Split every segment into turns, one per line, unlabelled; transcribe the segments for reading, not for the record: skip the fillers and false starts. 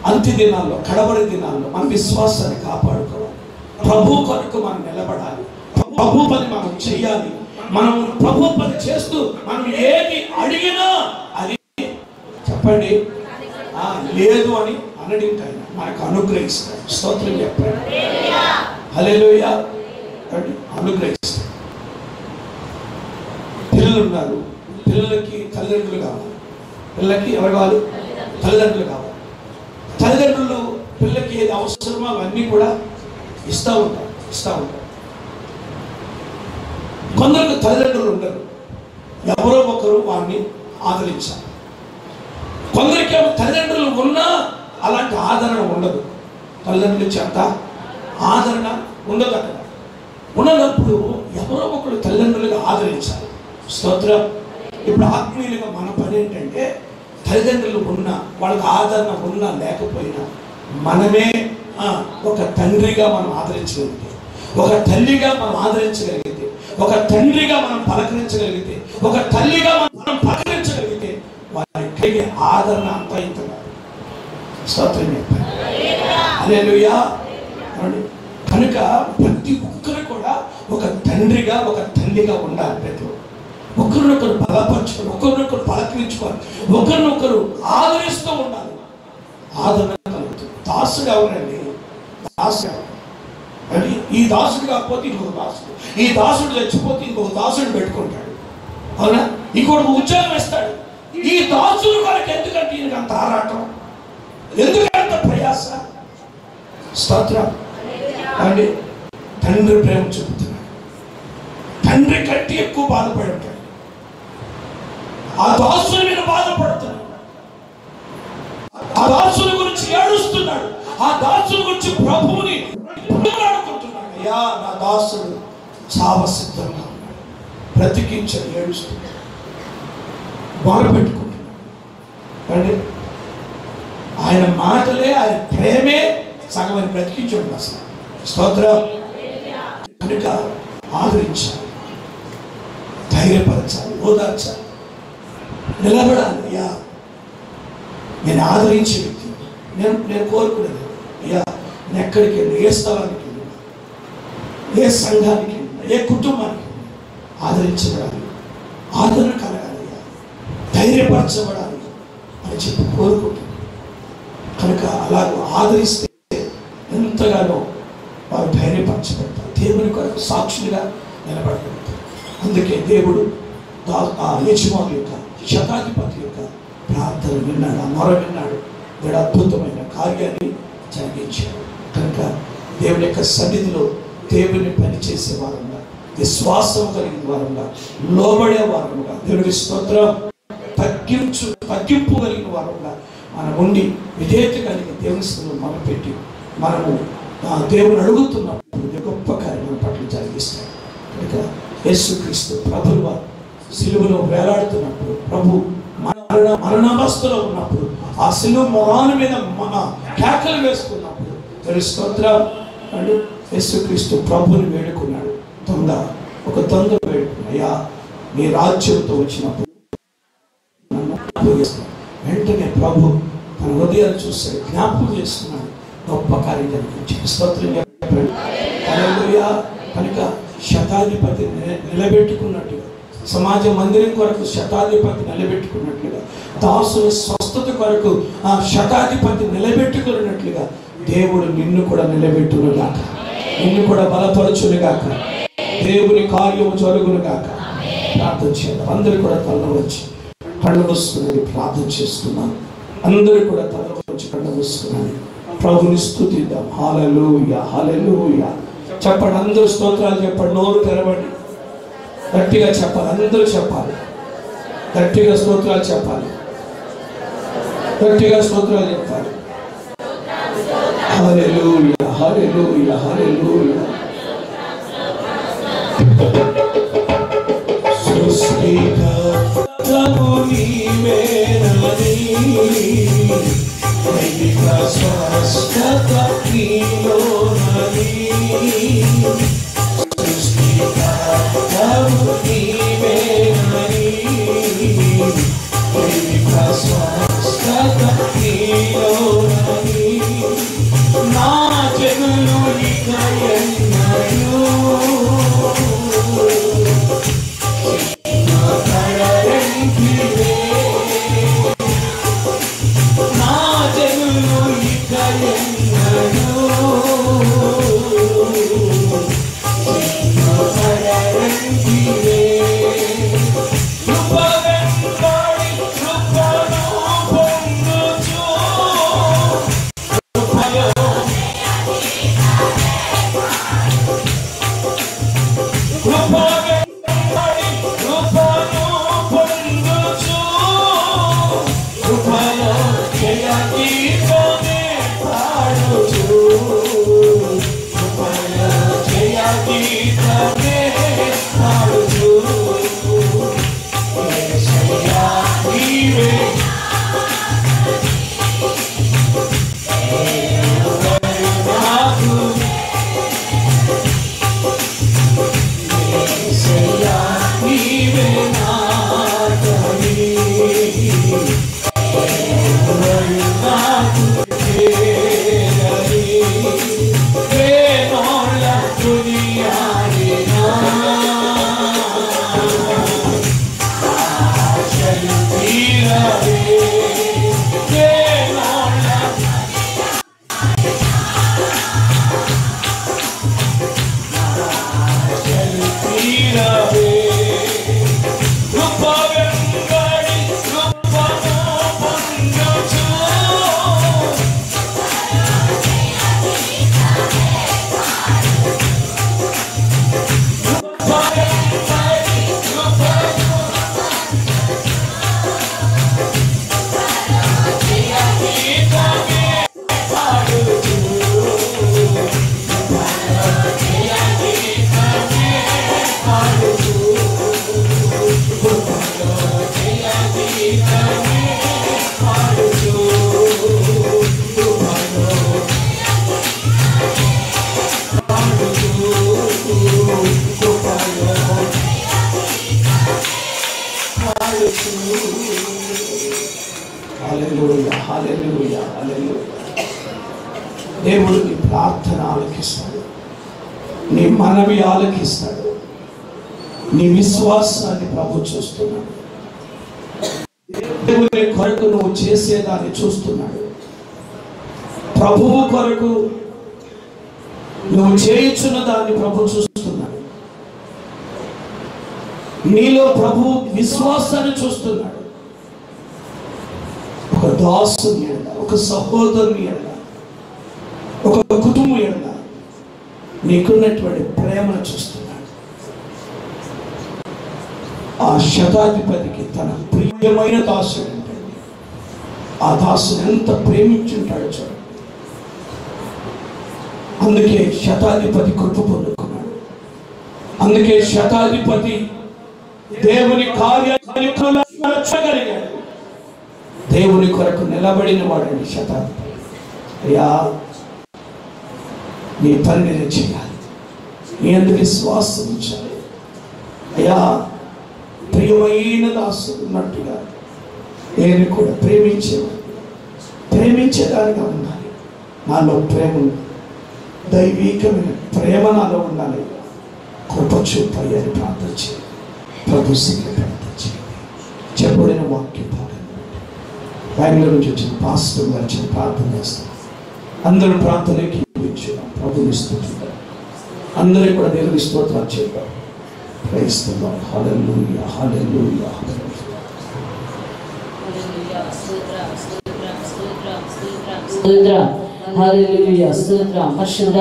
అంత్య దినాల్లో, కడవరి దినాల్లో మన విశ్వాసాన్ని కాపాడుకోవాలి. ప్రభు కొరకు మనం నిలబడాలి. ప్రభు పని మనం చేయాలి. మనం ప్రభు పని చేస్తూ మనం ఏది అడిగినా అది చెప్పండి లేదు అని అనడానికి ఆయన మనకు అనుగ్రహిస్తాడు. స్తోత్రం చెప్పండి. హల్లెలూయా. అనుగ్రహిస్తాడు. పిల్లలు ఉన్నారు, పిల్లలకి తల్లిదండ్రులు కావాలి. పిల్లలకి ఎవరు కావాలి? తల్లిదండ్రులు కావాలి. తల్లిదండ్రులు పిల్లలకి ఏది అవసరమో అవన్నీ కూడా ఇస్తూ ఉంటారు. కొందరికి తల్లిదండ్రులు ఉండరు, ఎవరో ఒకరు వారిని ఆదరించాలి. కొందరికి తల్లిదండ్రులు ఉన్నా అలాంటి ఆదరణ ఉండదు. తల్లిదండ్రుల చేత ఆదరణ ఉండదు. అక్కడ ఉన్నప్పుడు ఎవరో ఒకరు తల్లిదండ్రులుగా ఆదరించాలి. స్తోత్రం. ఇప్పుడు ఆత్మీయులుగా మన పని ఏంటంటే తల్లిదండ్రులు ఉన్నా, వాళ్ళకి ఆదరణ ఉన్నా లేకపోయినా మనమే ఒక తండ్రిగా మనం ఆదరించగలిగితే, ఒక తల్లిగా మనం ఆదరించగలిగితే, ఒక తండ్రిగా మనం పలకరించగలిగితే, ఒక తల్లిగా మనం పలకరించగలిగితే వారికి ఆదరణ అంతా ఇంతగా. స్తోత్రం చెప్పండి. హల్లెలూయా. కనుక ప్రతి ఒక్కరు కూడా ఒక తండ్రిగా, ఒక తల్లిగా ఉండాలి. ప్రతి ఒకరినొకరు బలపరచుకొని, ఒకరినొకరు పలకరించుకోవాలి, ఒకరినొకరు ఆదరిస్తూ ఉండాలి. ఆదరణ కలుగుతుంది. దాసుడు ఎవరండి? దాసుడు అంటే ఈ దాసుడు కాకపోతే ఇంకొక దాసుడు, ఈ దాసుడు చచ్చిపోతే ఇంకొక దాసుడు పెట్టుకుంటాడు. అవునా? ఇంకొక ఉద్యోగం ఇస్తాడు. ఈ దాసుడు కొరకు ఎందుకంటే ఈయనకి అంత ఆరాటం, ఎందుకంత ప్రయాస? స్తోత్రం అండి. తండ్రి ప్రేమ చూపుతున్నాడు. తండ్రి కంటే ఎక్కువ బాధపడి ఉంటాడు. ఆ దాసుని మీద బాధపడుతున్నాడు. ఆ దాసుని గురించి ఏడుస్తున్నాడు. ఆ దాసుని గురించి ప్రభువుని ఆడుకుంటున్నాడు. అయ్యా, నా దాసుడు చావసిద్ధంగా ఉన్నాడు, బ్రతికించని ఏడుస్తున్నాడు, బాధపెట్టుకుంటున్నాడు. అంటే ఆయన మాటలే, ఆయన ప్రేమే సగమని బ్రతికించండి అసలు. స్తోత్రం. కనుక ఆదరించాలి, ధైర్యపరచాలి, ఓదార్చాలి, నిలబడాలి. అయ్యా, నేను ఆదరించే వ్యక్తి, నేను కోరుకునేది. అయ్యా, నేను ఎక్కడికి వెళ్ళి, ఏ స్థలానికి వెళ్ళి, ఏ సంఘానికి వెళ్ళి, ఏ కుటుంబానికి ఆదరించబడాలి, ఆదరణ కలగాలి, ధైర్యపరచబడాలి అని చెప్పి కోరుకుంటున్నాను. కనుక అలా ఆదరిస్తే ఎంతగానో వారు ధైర్యపరచబడతారు, దేవుని కొరకు సాక్షులుగా నిలబడగలుగుతారు. అందుకే దేవుడు యజమాని యొక్క, శతాధిపతి యొక్క ప్రార్థన విన్నాడు, ఆ మొర విన్నాడు. వీడు అద్భుతమైన కార్యాన్ని జరిగించాడు. కనుక దేవుని యొక్క సన్నిధిలో దేవుని పనిచేసే వారంగా, విశ్వాసం కలిగిన వారంగా, లోబడే వారంగా, దేవునికి స్తోత్రం, తగ్గింపు కలిగిన వారంగా మనం ఉండి విధేయత కలిగి దేవుని స్థితిలో మొదలుపెట్టి మనము దేవుని అడుగుతున్నప్పుడు గొప్ప కార్యం పట్ల జరిగిస్తాడు. కనుక యేసుక్రీస్తు ప్రభువు వారు సిలువలో వేలాడుతున్నప్పుడు, ప్రభు మరణావస్థలో ఉన్నప్పుడు, ఆ సిలువ మొరాను మీద మన కేకలు వేసుకున్నప్పుడు స్తోత్రం అండి, యేసుక్రీస్తు ప్రభుని వేడుకున్నాడు. ఒక దొంగ వేడుకున్నాడు. అయ్యా, నీ రాజ్యంతో వచ్చినప్పుడు వెంటనే ప్రభు తన హృదయాలు చూస్తాడు, జ్ఞాపకం చేస్తున్నాడు, గొప్ప కార్యం జరిగించాడు. స్తోత్రం చెప్పండి. హల్లెలూయా. కనుక శతాధిపతి నిలబెట్టుకున్నట్టుగా, సమాజ మందిరం కొరకు శతాధిపతి నిలబెట్టుకున్నట్లుగా, దాసుని స్వస్థత కొరకు ఆ శతాధిపతి నిలబెట్టుకున్నట్లుగా దేవుడు నిన్ను కూడా నిలబెట్టునుగాక, నిన్ను కూడా బలపరచునుగాక, దేవుని కార్యము జరుగునుగాక. ప్రార్థన చేద్దాం. అందరూ కూడా తల వచ్చి కళ్ళు మూసుకుని ప్రార్థన చేసుకున్నాను. అందరూ కూడా తల వచ్చి కళ్ళు మూసుకున్నాను. ప్రభుని స్తుతిద్దాం. హల్లెలూయా, హల్లెలూయా చెప్పండి. అందరూ స్తోత్రాలు చెప్పండి. నోరు తెరవండి, గట్టిగా చెప్పాలి. అందరూ చెప్పాలి, గట్టిగా స్తోత్రాలు చెప్పాలి, గట్టిగా స్తోత్రాలు చెప్పాలి. హల్లెలూయా, హల్లెలూయా, హల్లెలూయా. సృష్టికర్తవు నీవేనని, దైవిక స్పష్టత నీలోనని, సృష్టికర్తవు నీవేనని, దైవిక స్పష్టత నీలోనని, దేవుడు నీ ప్రార్థన ఆలకిస్తాడు, నీ మనవి ఆలకిస్తాడు, నీ విశ్వాసాన్ని ప్రభు చూస్తున్నాడు. దేవుని కొరకు నువ్వు చేసేదాన్ని చూస్తున్నాడు. ప్రభువు కొరకు నువ్వు చేయుచున్న దాన్ని ప్రభు చూస్తున్నాడు. నీలో ప్రభు విశ్వాసాన్ని చూస్తున్నాడు. ఒక దాసుని ఎడల, ఒక సహోదరుని ఎడల, ఒక కుటుంబం ఎడల నీకున్నటువంటి ప్రేమను చూస్తున్నాడు. ఆ శతాధిపతికి తన ప్రియమైన దాసుడు అంటే ఆ దాసుని ఎంత ప్రేమించుంటాడో చూడండి. అందుకే శతాధిపతి కృప పొందుకున్నాడు. అందుకే శతాధిపతి దేవుని కార్యాన్ని నచ్చగలిగాడు. దేవుని కొరకు నిలబడిన వాడండి శతాధిపతి. అయ్యా, నీ పని నేను చేయాలి, నీ అందుకు విశ్వాసం ఉంచాలి. అయ్యా, ప్రియమైన దాసుడు ఉన్నట్టుగా నేను కూడా ప్రేమించేదానిగా ఉండాలి. నాలో ప్రేమ, దైవికమైన ప్రేమ నాలో ఉండాలి. కృప చూపయ్యని ప్రార్థన చేయాలి. ప్రభు సింగ్ ప్రార్థన చేయాలి. చెప్పబడిన వాక్య భాగం బెంగళూరు నుంచి వచ్చిన పాస్టర్ గారు ప్రార్థన చేస్తాం. అందరూ ప్రార్థనకి ప్రభుని స్తుతిద్దాం. అందరూ కూడా దేవుని స్తోత్రాలు చేద్దాం. Praise the Lord. Hallelujah, hallelujah, hallelujah.
Hallelujah, స్తోత్రం. పరిశుద్ధ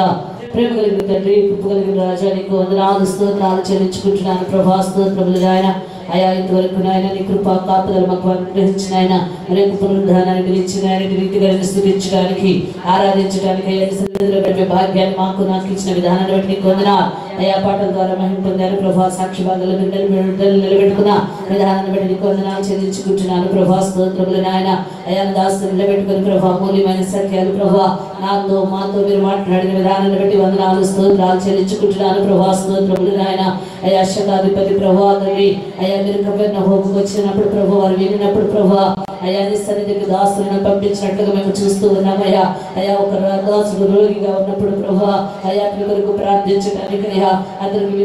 ప్రేమ కలిగిన తండ్రి, కృప కలిగిన రాజా, నీకు వందనాలు స్తోత్రాలు చెల్లించుకుంటున్నాను ప్రభా. స్తోత్రములు నాయన. అయా, ఇంతవరకు నాయన నీ కృపా కాపుదల మాకు అనుగ్రహించిన ఆయన మరొక పునరుద్ధానాన్ని గురించి ఆయన రీతిగా స్తుతించడానికి, ఆరాధించడానికి అయ్యా సన్నిధిలో గడిపే భాగ్యాన్ని మాకు నాకు ఇచ్చిన విధానాన్ని బట్టి నీకు వందనాలు. అయా, పాటల ద్వారా మహిమ పొందారు ప్రభా. సాక్షి భాగాల నిలబెట్టుకున్న విధానాన్ని బట్టి నీకు వందనాలు చెల్లించుకుంటున్నాను ప్రభా. స్తోత్రములు నాయన. అయా, దాస్తుని నిలబెట్టుకుని ప్రభా, మూల్యమైన సత్యాలు ప్రభా నాతో మాతో మీరు మాట్లాడిన విధానాన్ని బట్టి వందనాలు స్తోత్రాలు చెల్లించుకుంటున్నాను ప్రభా. స్తోత్రములు నాయన. అయా, శతాధిపతి ప్రభా తండ్రి, అయా మీరు కపెర్నహూముకు వచ్చినప్పుడు ప్రభు వారు వినినప్పుడు ప్రభా అయా నీ సన్నిధికి దాసులను పంపించినట్లుగా మేము చూస్తూ ఉన్నామయ్యా. అయా, ఒక దాసుడు రోగిగా ఉన్నప్పుడు ప్రభా అయా మీ కొరకు ప్రార్థించడానికి అయ్యా అతనికి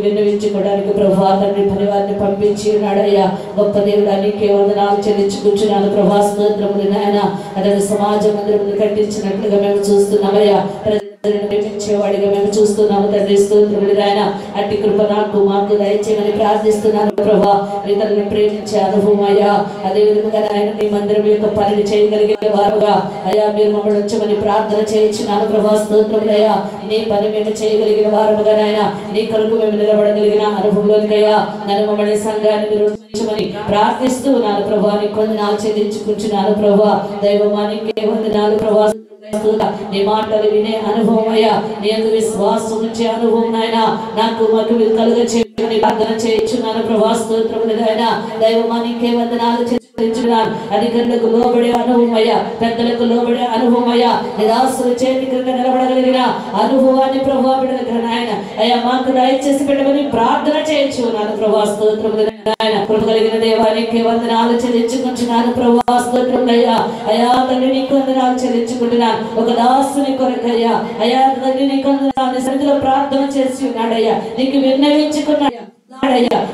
విన్నవించుకోవడానికి ప్రభా తండ్రి పరివారిని పంపించి ఉన్నాడయ్యా. గొప్ప దేవుడా, నీకే వందనాలు చెల్లించుకుంటున్నాను ప్రభా. స్తోత్రములు నాయన. అతను సమాజ మందిరమును కట్టించినట్లుగా మేము చూస్తున్నామయ్యా. ప్రేమించేవాడిగా మేము చూస్తున్నాము తండ్రి. స్తోత్రములు నాయన. అట్టి కృప నాకు మాకు దయచేయమని ప్రార్థిస్తున్నాను ప్రభా. ఇతరులను ప్రేమించే అనుభవం అయ్యా, అదే విధంగా ఆయన నీ మందిరం యొక్క పనిని చేయగలిగే వారుగా అయ్యా మీరు మమ్మల్ని ఉంచమని ప్రార్థన చేయించున్నాను ప్రభా. స్తోత్రములయ్యా. నీ పని మేము చేయగలిగిన వారుగా నాయన, నీ కొరకు మేము నిలబడగలిగిన అనుభవంలోనికయ్యా నన్ను మమ్మల్ని సంఘాన్ని మీరు ఉంచమని ప్రార్థిస్తూ ఉన్నాను ప్రభా. నీకు వందనాలు చెల్లించుకుంటున్నాను ప్రభా. దైవమానికి వందనాలు ప్రభా. నీ మాటలు వినే అనుభవం అయ్యా, నీ యందు విశ్వాసం ఉంచే అనుభవం నాయన నాకు మాకు మీరు కలుగ చేయమని ప్రార్థన చేయించున్నాను ప్రభా. స్తోత్రములు నాయన. దైవమానికి వందనాలు చెల్లించున్నాను. అధికారులకు లోబడే అనుభవం అయ్యా, పెద్దలకు లోబడే అనుభవం అయ్యా, నిరాశలు చేతి క్రింద నిలబడగలిగిన అనుభవాన్ని ప్రభా బిడ్డలకు నాయన అయ్యా మాకు దయచేసి పెట్టమని ప్రార్థన చేయించున్నాను ప్రభా. స్తోత్రములు నాయన. కృప కలిగిన దేవానికి వందనాలు చెల్లించుకుంటున్నాను ప్రభా. స్తోత్రములయ్యా. అయా తండ్రి నీకు వందనాలు చెల్లించుకుంటున్నాను. ఒక దాసుని కొరకయ్యా అయా తండ్రి నీకు వందనాలు సన్నిధిలో ప్రార్థన చేసి ఉన్నాడయ్యా, నీకు విన్నవించుకున్నాడు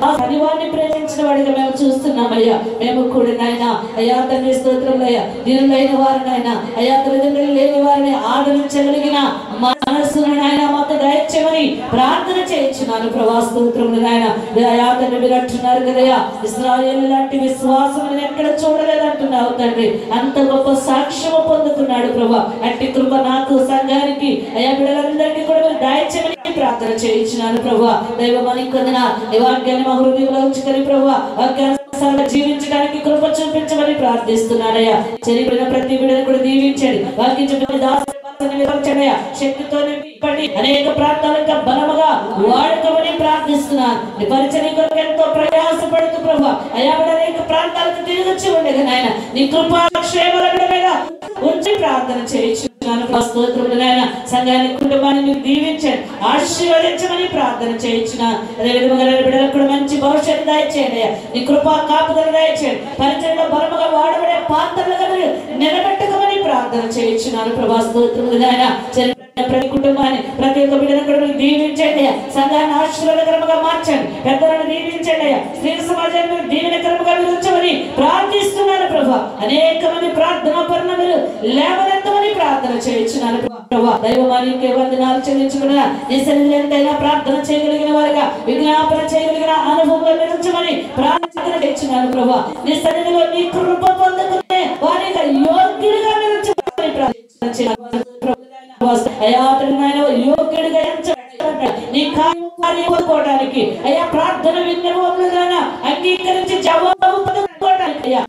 ఆ పనివాడిని ప్రేమించిన వాడిగా మేము చూస్తున్నామయ్యా. మేము కూడా నాయన అయా తండ్రి స్తోత్రములయ్యా, దీనులైన వారినైనా అయా తల్లిదండ్రులు లేని వారిని ఆదరించగలిగిన మనస్సును నాయన మాకు దయచేయమని ప్రార్థన చేయించున్నాను ప్రభా. స్తోత్రములు నాయన. అయా తండ్రి మీరు అంటున్నారు కదయ్యా, ఇశ్రాయేలు లాంటి విశ్వాసం నేను ఎక్కడ చూడలేదంటున్నావు తండ్రి. అంత గొప్ప సాక్ష్యము పొందుకున్నాడు ప్రభా. అట్టి కృప నాకు సంఘానికి అయా బిడ్డలందరికీ కూడా మీరు దయచేయమని ప్రార్థన చేయించున్నాను ప్రభా. దైవమానికి వందనాలు. ఈ వాక్యాన్ని మా హృదయంలో ఉంచుకొని ప్రభా వాక్యాన్ని జీవించడానికి కృప చూపించమని ప్రార్థిస్తున్నానయ్యా. చనిపోయిన ప్రతి బిడ్డను కూడా దీవించండి. వాక్యం చెప్పిన దాసుని శక్తితో నింపండి. అనేక ప్రాంతాలకు బలముగా వాడుకోమని ప్రార్థిస్తున్నాను. నీ పరిచర్య కొరకు ఎంతో ప్రయాసపడుతూ ప్రభా అయా అనేక ప్రాంతాలకు తిరిగి వచ్చి ఉండగా నాయన నీ కృపా క్షేమల మీద ఉంచి ప్రార్థన చేయించు. స్తోత్రములు నాయన. సంఘాన్ని కుటుంబాన్ని మీరు దీవించండి, ఆశీర్వదించమని ప్రార్థన చేయించిన. అదే విధంగా బిడ్డలకు కూడా మంచి భవిష్యత్తు దయచేయండి. నీ కృపా కాపుదల దయచేయండి. పరిచర్యలో బలముగా వాడబడే పాత్రలుగా మీరు నిలబెట్టుకోమని ప్రార్థన చేయించున్నాను ప్రభా. స్తోత్రములు నాయన. ప్రతి కుటుంబాన్ని ప్రతి ఒక్క బిడ్డను కూడా దీవించండి. సంఘాన్ని ఆశీర్వాదకరముగా మార్చండి. పెద్దలను దీవించండి. స్త్రీ సమాజాన్ని దీవెనకరముగా ఉంచమని ప్రార్థిస్తున్నాను ప్రభా. అనేక మంది ప్రార్థన పరుణములు లేవనెత్తమని ప్రార్థన చేయించున్నాను ప్రభా. దైవమానికి వందనాలు చెల్లించుకున్నా. నీ సన్నిధిలో ఎంతైనా ప్రార్థన చేయగలిగిన వారిగా విజ్ఞాపన చేయగలిగిన అనుభవంలో మెరుంచమని ప్రార్థన చేయించున్నాను ప్రభా. నీ సన్నిధిలో నీ కృప పొందుకునే వారిగా యోగ్యులుగా మెరుంచమని ప్రార్థన చేయించున్నాను. యోగ్యుడిగా నీ కార్యకోవడానికి అయ్యా ప్రార్థన విన్నవాళ్ళ అంగీకరించి జవాబు పొందుకోవడానికి అయ్యా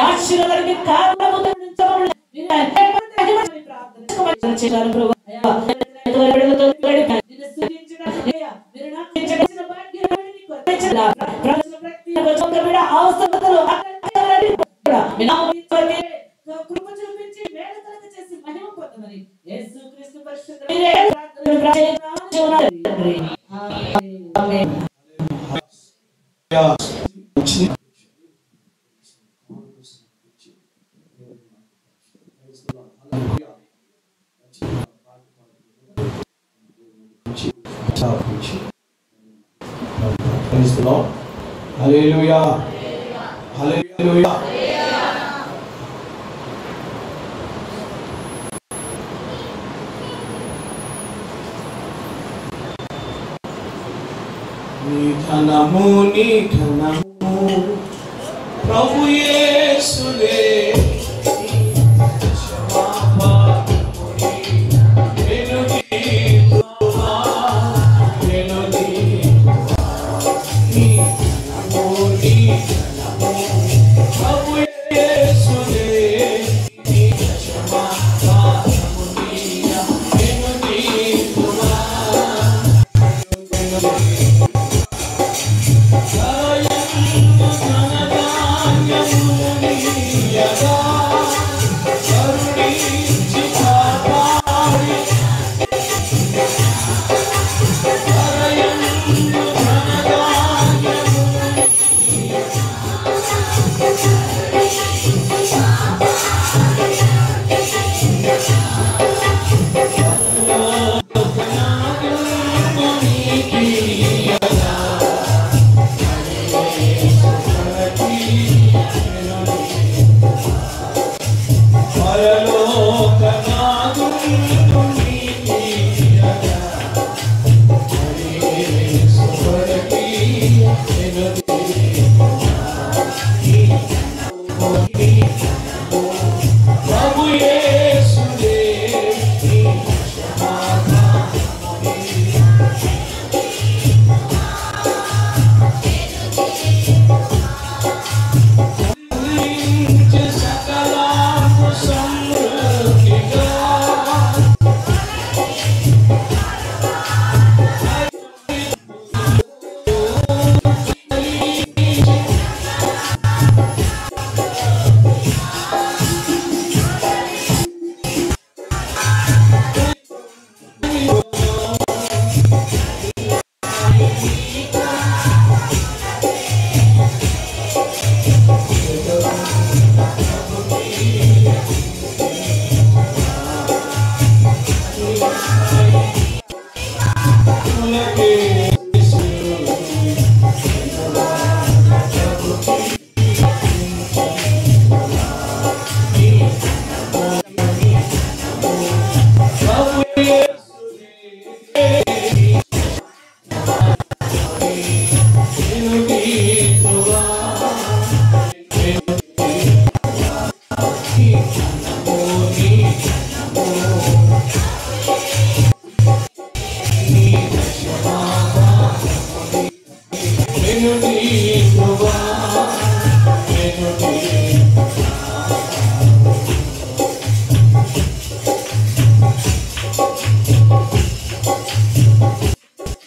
ఆశీర్వాదానికి కారణము
Praise the Lord. Hallelujah. Hallelujah. నీ ఘనము ప్రభు యేసులే.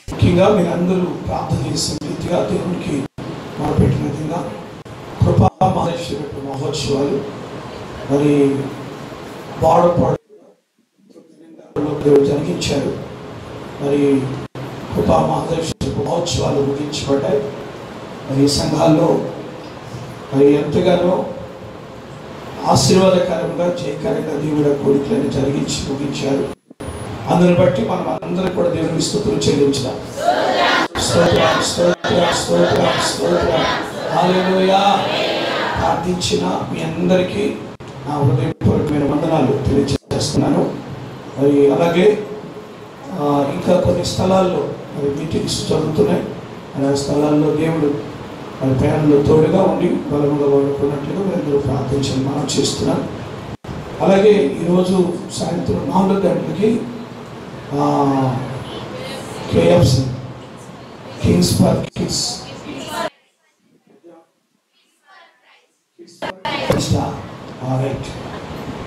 ముఖ్యంగా మీరందరూ ప్రార్థన చేసిన రీతిగా దేవునికి మొదలుపెట్టిన విధంగా కృపా మహేశ్వర మహోత్సవాలు మరి బాడపాడు దేవుడు జరిగించారు. మరి కృపా మహాదర్శన మహోత్సవాలు ముగించబడ్డాయి. మరి సంఘాల్లో మరి ఎంతగానో ఆశీర్వాదకరంగా జయకరంగా దేవుడు కోరికలను జరిగించి ముగించారు. అందుని బట్టి మనం అందరం కూడా దేవునికి స్తుతులు చెల్లించాం. స్తోత్రం స్తోత్రం స్తోత్రం స్తోత్రం హల్లెలూయా. ప్రార్థించిన మీ అందరికీ నా హృదయపూర్వకమైన వందనాలు తెలియజేస్తున్నాను. మరి అలాగే ఇంకా కొన్ని స్థలాల్లో మరి మీటింగ్స్ జరుగుతున్నాయి. ఆ స్థలాల్లో దేవుడు మరి ప్రయాణంలో తోడుగా ఉండి బలముగా వాడుకున్నట్లుగా మీరందరూ ప్రార్థించండి మనం చేస్తున్నాను. అలాగే ఈరోజు సాయంత్రం 4 గంటలకి KFC Kings park kids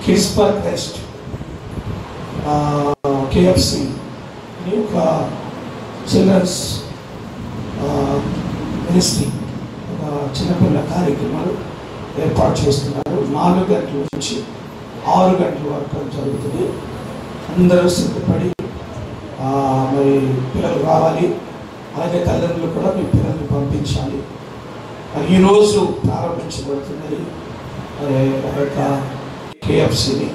kids park rest KFC ఒక చిల్డ్రన్స్ మినిస్ట్రీ ఒక చిన్నపిల్ల కార్యక్రమాలు ఏర్పాటు చేస్తున్నారు. 4 గంటల నుంచి 6 గంటల వరకు జరుగుతుంది. అందరూ సిద్ధపడి మరి పిల్లలు రావాలి. అలాగే తల్లిదండ్రులు కూడా మీ పిల్లల్ని పంపించాలి. మరి ఈరోజు ప్రారంభించబడుతున్నది మరి ఆ యొక్క కేఎఫ్సిని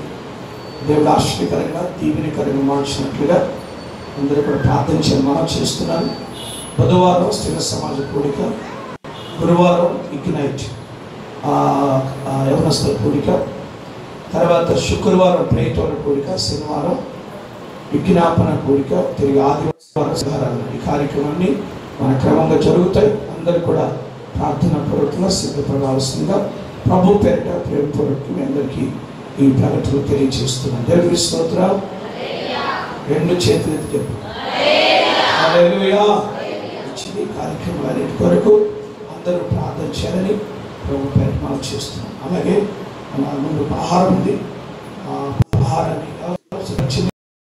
దేవుడు ఆశ్చర్యకరంగా దీవెనకరంగా మార్చినట్లుగా అందరూ కూడా ప్రార్థించని మనం చేస్తున్నాను. బుధవారం స్థిర సమాజ కూడిక, గురువారం ఇగ్నైట్ యవనస్తుల కూడిక, తర్వాత శుక్రవారం ప్రేటోల కూడిక, శనివారం విజ్ఞాపన కూడిక, తిరిగి ఆదివారం ఈ కార్యక్రమాన్ని మన క్రమంగా జరుగుతాయి. అందరూ కూడా ప్రార్థన పూర్వకంగా సిద్ధపడాల్సిందిగా ప్రభు పేరిట ప్రేమపూర్వక మీ అందరికీ ఈ ప్రకటనలు తెలియజేస్తున్నాను. దేవుని స్తోత్రం. 2 చేతులు ఎత్తి చెప్పు హల్లెలూయా. ఈ కార్యక్రమాలన్నిటి కొరకు అందరూ ప్రార్థన చేయాలని ప్రభు పేరిట మనం చేస్తున్నాం. అలాగే మన ముందు ఆహారం ఉంది. ఆహారాన్ని